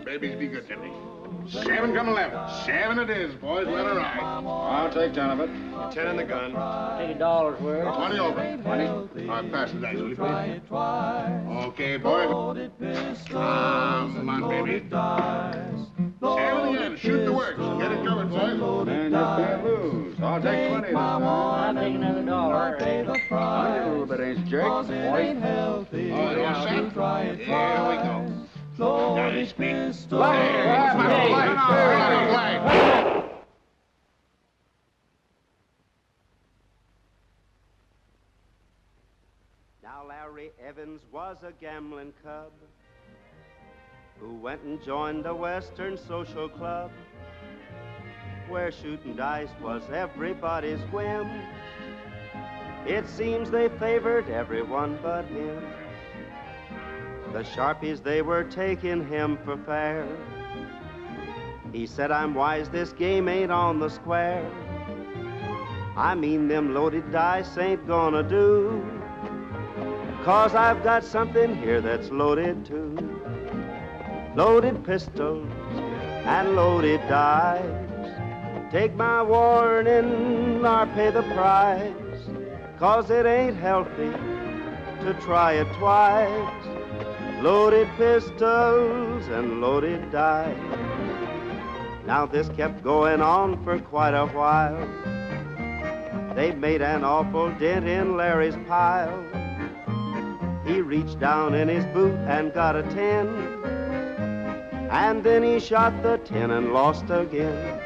babies be good to me. 7 come 11. 7 it is, boys. Let her ride. I'll take 10 of it. 10 in the gun. Take $1 worth. 20 over. 20. All right, pass the dice, will you, please? Okay, boys. Come on, baby. 7 again. Shoot the works. Get it covered, boys. And you can't lose. I'll take 20 this time. I'll take another $1. I'll get a little bit, ain't you, Jake? 40. All right, all set? Here we go. Nice beat. Now Larry Evans was a gambling cub who went and joined a Western social club where shooting dice was everybody's whim. It seems they favored everyone but him. The Sharpies, they were taking him for fair. He said, I'm wise, this game ain't on the square. I mean, them loaded dice ain't gonna do, 'cause I've got something here that's loaded too. Loaded pistols and loaded dice. Take my warning or pay the price, 'cause it ain't healthy to try it twice. Loaded pistols and loaded dice. Now this kept going on for quite a while. They made an awful dent in Larry's pile. He reached down in his boot and got a 10, and then he shot the 10 and lost again.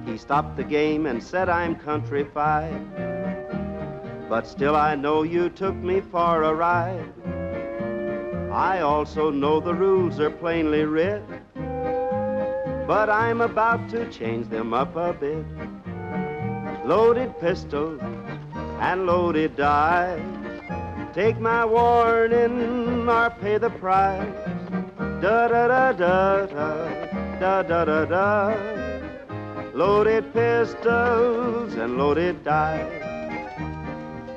He stopped the game and said, I'm countrified, but still I know you took me for a ride. I also know the rules are plainly writ, but I'm about to change them up a bit. Loaded pistols and loaded dice. Take my warning or pay the price. Da-da-da-da-da, da-da-da-da. Loaded pistols and loaded dice.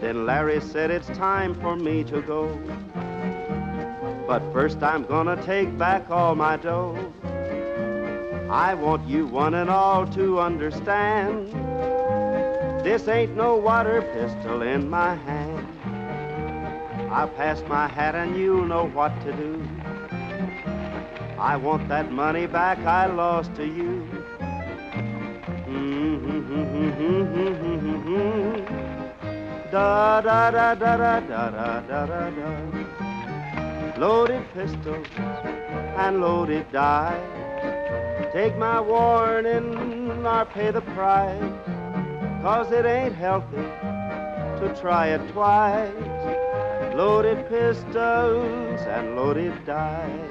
Then Larry said, it's time for me to go, but first I'm gonna take back all my dough. I want you one and all to understand, this ain't no water pistol in my hand. I'll pass my hat and you'll know what to do. I want that money back I lost to you. Da da da da da da da da da. Loaded pistols and loaded dice. Take my warning or pay the price, 'cause it ain't healthy to try it twice. Loaded pistols and loaded dice.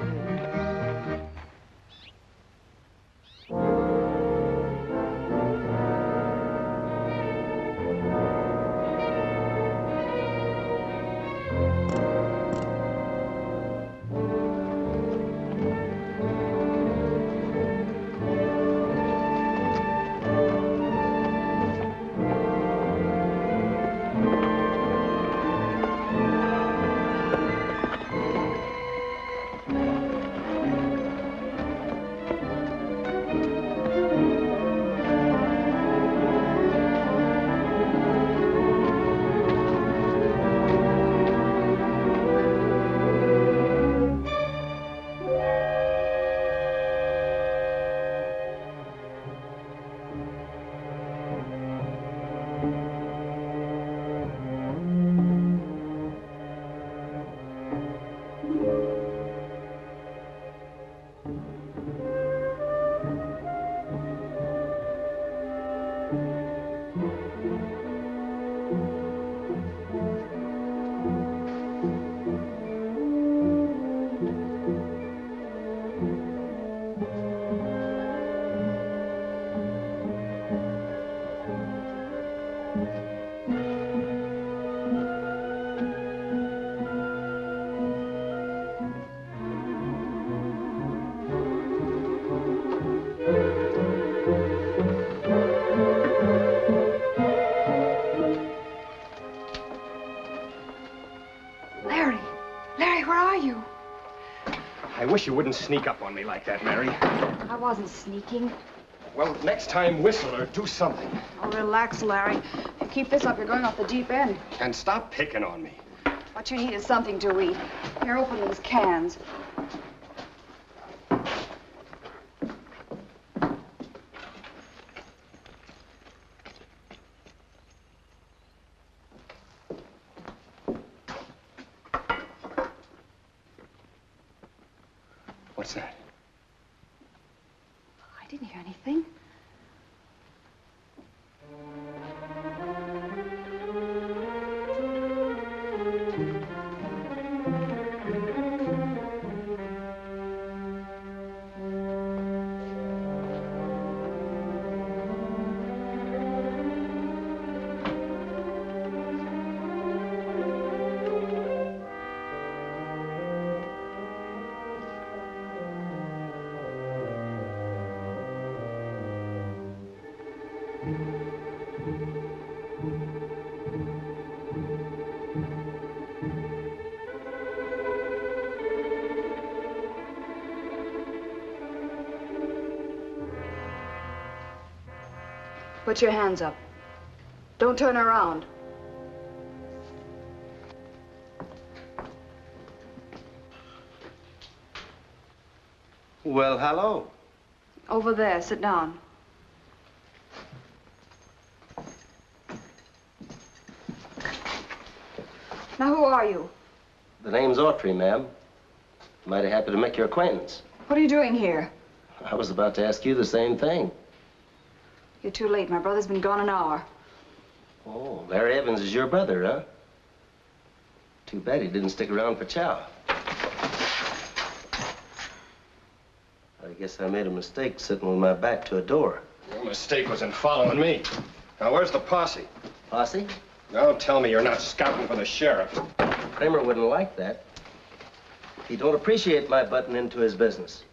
I wish you wouldn't sneak up on me like that, Mary. I wasn't sneaking. Well, next time, whistle or do something. Oh, relax, Larry. If you keep this up, you're going off the deep end. And stop picking on me. What you need is something to eat. Here, open these cans. What's that? I didn't hear anything. Put your hands up. Don't turn around. Well, hello. Over there, sit down. Now, who are you? The name's Autry, ma'am. Mighty happy to make your acquaintance. What are you doing here? I was about to ask you the same thing. You're too late. My brother's been gone an hour. Oh, Larry Evans is your brother, huh? Too bad he didn't stick around for chow. I guess I made a mistake sitting with my back to a door. Your mistake was in following me. Now, where's the posse? Posse? Don't tell me you're not scouting for the sheriff. Kramer wouldn't like that. He don't appreciate my butting into his business.